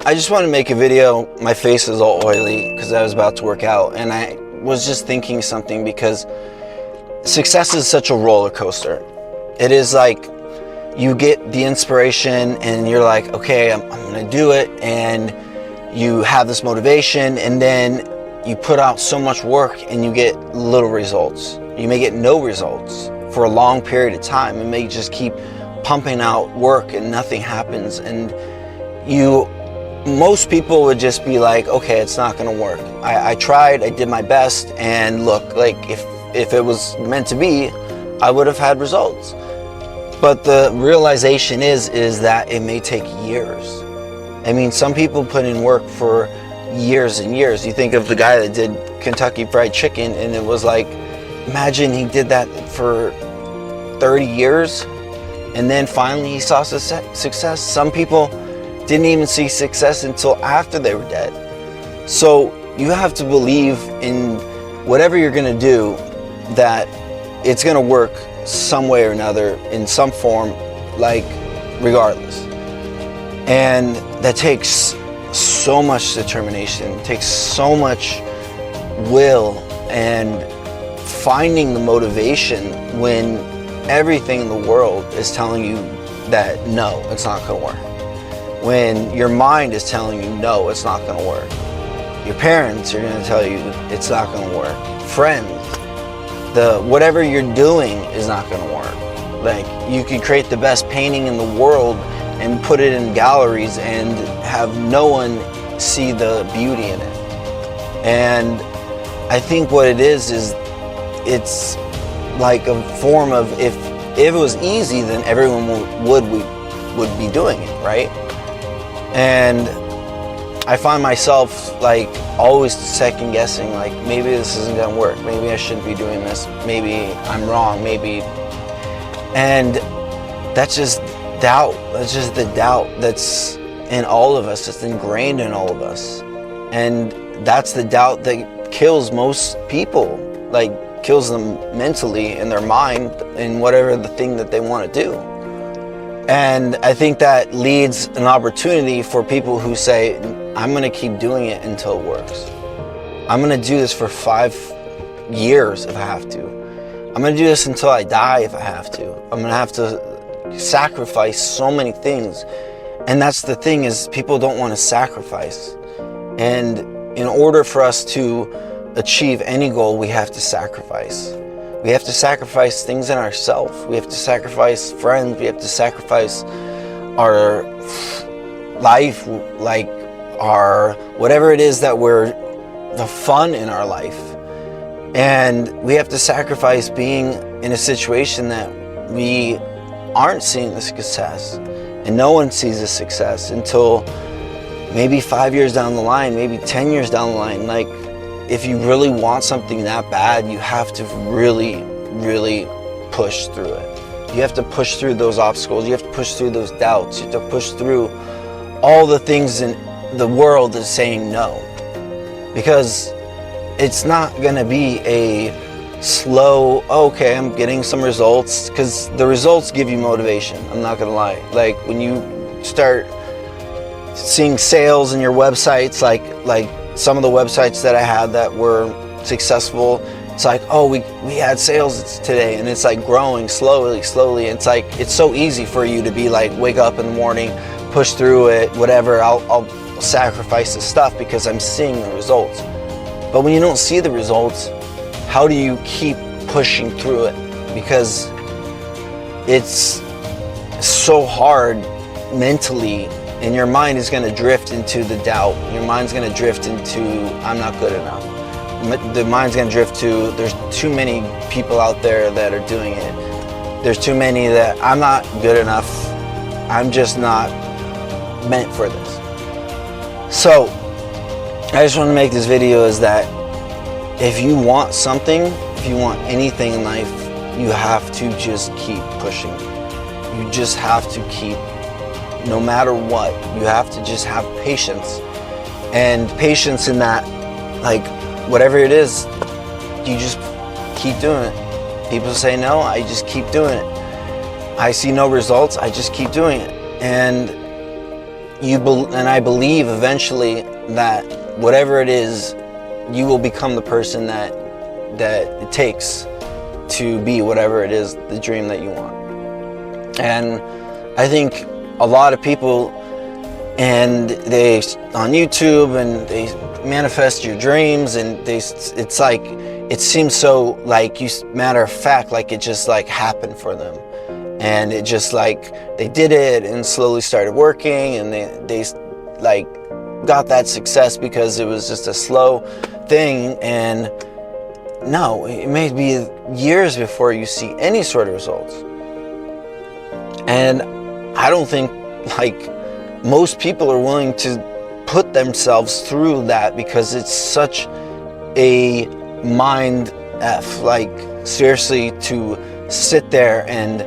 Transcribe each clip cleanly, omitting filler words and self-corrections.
I just wanted to make a video. My face is all oily because I was about to work out, and I was just thinking something because success is such a roller coaster. It is like you get the inspiration and you're like, okay, I'm gonna do it, and you have this motivation, and then you put out so much work and you get little results. You may get no results for a long period of time. It may just keep pumping out work and nothing happens, and most people would just be like, okay, it's not gonna work. I tried, I did my best, and look, like if it was meant to be, I would have had results. But the realization is that it may take years. I mean, some people put in work for years and years. You think of the guy that did Kentucky Fried Chicken, and it was like, imagine he did that for 30 years, and then finally he saw success. Some people didn't even see success until after they were dead. So you have to believe in whatever you're gonna do, that it's gonna work some way or another, in some form, like regardless. And that takes so much determination, takes so much will, and finding the motivation when everything in the world is telling you that no, it's not gonna work. When your mind is telling you no, it's not gonna work. Your parents are gonna tell you it's not gonna work. Friends, whatever you're doing is not gonna work. Like, you could create the best painting in the world and put it in galleries and have no one see the beauty in it. And I think what it is it's like a form of, if it was easy, then everyone would be doing it, right? And I find myself like always second guessing, like maybe this isn't gonna work, maybe I shouldn't be doing this, maybe I'm wrong, maybe. And that's just doubt. That's just the doubt that's in all of us, it's ingrained in all of us. And that's the doubt that kills most people, like kills them mentally, in their mind, in whatever the thing that they want to do. And I think that leads an opportunity for people who say, I'm gonna keep doing it until it works. I'm gonna do this for 5 years if I have to. I'm gonna do this until I die if I have to. I'm gonna have to sacrifice so many things. And that's the thing, is people don't want to sacrifice. And in order for us to achieve any goal, we have to sacrifice. We have to sacrifice things in ourselves. We have to sacrifice friends. We have to sacrifice our life, like our whatever it is that we're, the fun in our life. And we have to sacrifice being in a situation that we aren't seeing the success, and no one sees the success until maybe 5 years down the line, maybe 10 years down the line. Like, if you really want something that bad, you have to really, really push through it. You have to push through those obstacles. You have to push through those doubts. You have to push through all the things in the world that's saying no. Because it's not gonna be a slow, okay, I'm getting some results, because the results give you motivation. I'm not gonna lie. Like, when you start seeing sales in your websites, like some of the websites that I had that were successful, it's like, oh, we had sales today, and it's like growing slowly. It's like, it's so easy for you to be like, wake up in the morning, push through it, whatever, I'll sacrifice the stuff because I'm seeing the results. But when you don't see the results, how do you keep pushing through it? Because it's so hard mentally, and your mind is going to drift into the doubt. Your mind's going to drift into, I'm not good enough. The mind's going to drift to, there's too many people out there that are doing it. There's too many that, I'm not good enough. I'm just not meant for this. So I just want to make this video, is that if you want something, if you want anything in life, you have to just keep pushing. You just have to keep, no matter what, you have to just have patience. And patience in that, like, whatever it is, you just keep doing it. People say no, I just keep doing it. I see no results, I just keep doing it. And and I believe eventually that whatever it is, you will become the person that it takes to be whatever it is, the dream that you want. And I think a lot of people, and they on YouTube, and they manifest your dreams, and it's like, it seems so like, you matter of fact, like it just like happened for them, and it just like they did it and slowly started working, and they like got that success because it was just a slow thing. And no, it may be years before you see any sort of results. And I don't think like most people are willing to put themselves through that, because it's such a mind F, like seriously, to sit there and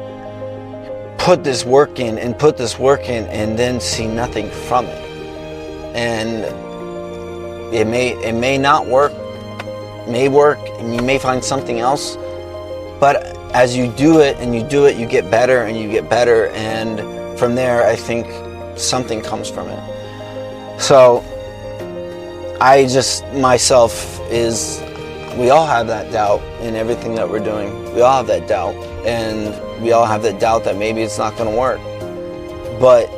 put this work in and then see nothing from it. And it may not work, may work, and you may find something else, but as you do it and you do it, you get better and you get better, and from there I think something comes from it. So I just, myself, is, we all have that doubt in everything that we're doing. We all have that doubt, and we all have that doubt that maybe it's not going to work. But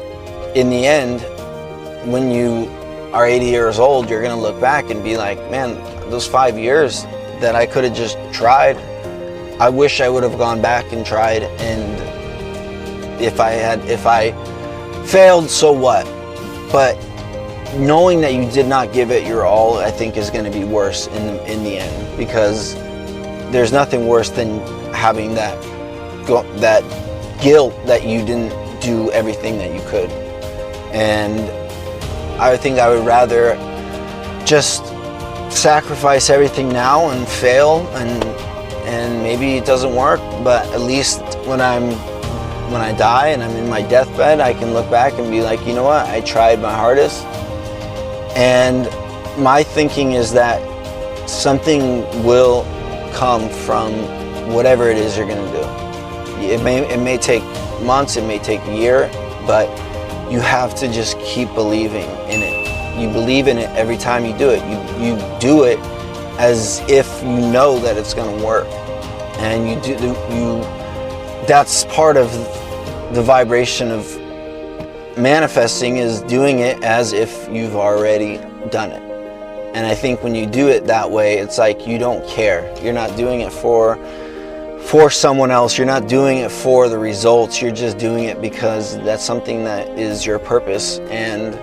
in the end, when you are 80 years old, you're going to look back and be like, man, those 5 years that I could have just tried, I wish I would have gone back and tried, and if I failed, so what? But knowing that you did not give it your all, I think, is going to be worse in the end, because there's nothing worse than having that guilt that you didn't do everything that you could. And I think I would rather just sacrifice everything now and fail, and maybe it doesn't work, but at least when I die and I'm in my deathbed, I can look back and be like, you know what, I tried my hardest. And my thinking is that something will come from whatever it is you're going to do. It may take months, it may take a year, but you have to just keep believing in it. You believe in it every time you do it. You do it as if you know that it's going to work, and that's part of the vibration of manifesting, is doing it as if you've already done it. And I think when you do it that way, it's like you don't care. You're not doing it for someone else. You're not doing it for the results. You're just doing it because that's something that is your purpose. And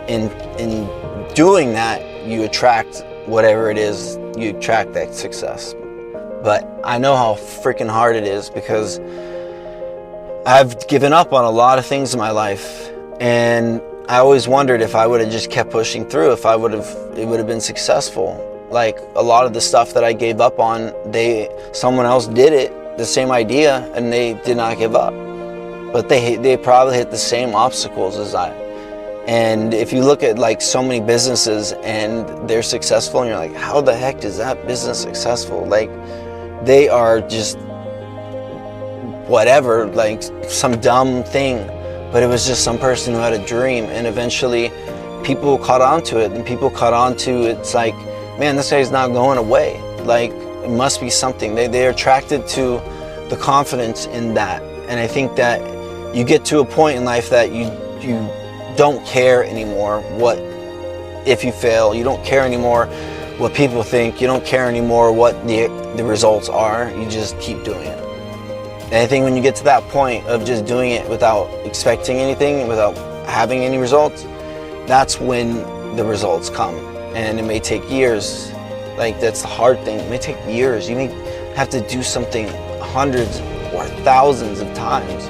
in doing that, you attract whatever it is. You attract that success. But I know how freaking hard it is, because I've given up on a lot of things in my life, and I always wondered if I would have just kept pushing through, if it would have been successful. Like a lot of the stuff that I gave up on, someone else did it, the same idea, and they did not give up. But they probably hit the same obstacles as I. And if you look at like so many businesses and they're successful, and you're like, how the heck is that business successful? Like, they are just whatever, like some dumb thing, but it was just some person who had a dream, and eventually people caught on to it, and people caught on to it's like, man, this guy's not going away. Like, it must be something. They're attracted to the confidence in that. And I think that you get to a point in life that you don't care anymore what if you fail. You don't care anymore what people think. You don't care anymore what the results are. You just keep doing it. And I think when you get to that point of just doing it without expecting anything, without having any results, that's when the results come. And it may take years. Like, that's the hard thing. It may take years. You may have to do something hundreds or thousands of times.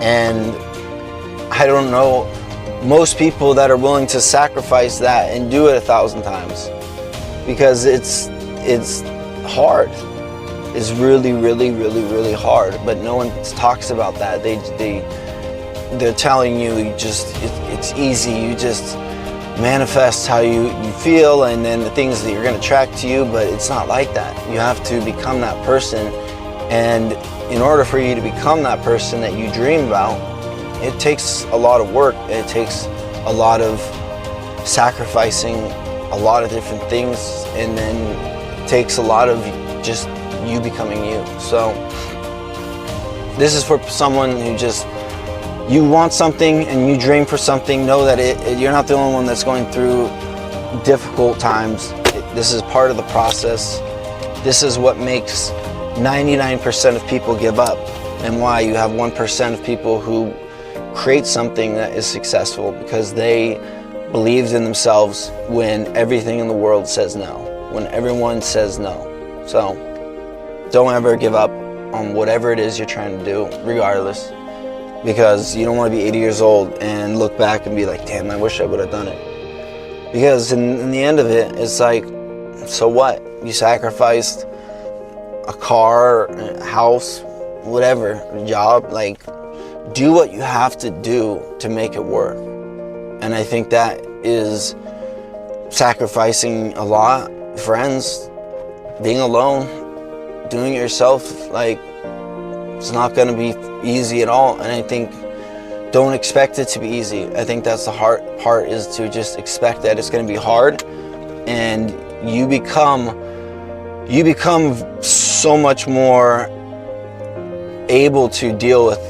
And I don't know most people that are willing to sacrifice that and do it 1,000 times, because it's hard. It's really, really, really, really hard. But no one talks about that. They're telling you it's easy. You just manifest how you feel, and then the things that you're going to attract to you. But it's not like that. You have to become that person, and in order for you to become that person that you dream about, it takes a lot of work. It takes a lot of sacrificing a lot of different things, and then it takes a lot of just you becoming you. So this is for someone who just, you want something and you dream for something. Know that you're not the only one that's going through difficult times. This is part of the process. This is what makes 99% of people give up, and why you have 1% of people who create something that is successful, because they believed in themselves when everything in the world says no, when everyone says no. So don't ever give up on whatever it is you're trying to do, regardless, because you don't want to be 80 years old and look back and be like, damn, I wish I would have done it. Because in the end of it, it's like, so what? You sacrificed a car, a house, whatever, a job. Like, do what you have to do to make it work. And I think that is sacrificing a lot, friends, being alone, doing it yourself. Like, it's not going to be easy at all. And I think, don't expect it to be easy. I think that's the hard part, is to just expect that it's going to be hard, and you become so much more able to deal with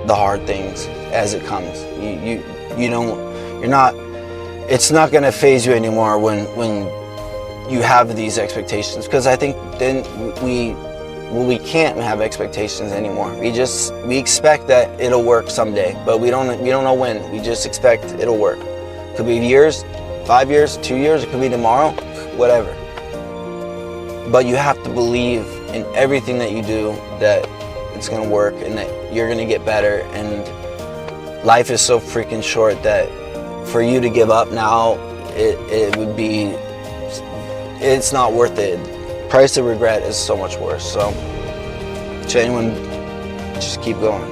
the hard things as it comes. It's not going to phase you anymore when you have these expectations, because I think then we can't have expectations anymore. We expect that it'll work someday, but we don't know when. We just expect it'll work. Could be years, 5 years, 2 years, it could be tomorrow, whatever. But you have to believe in everything that you do, that it's gonna work and that you're gonna get better. And life is so freaking short that for you to give up now, it's not worth it. Price of regret is so much worse. So to anyone, just keep going.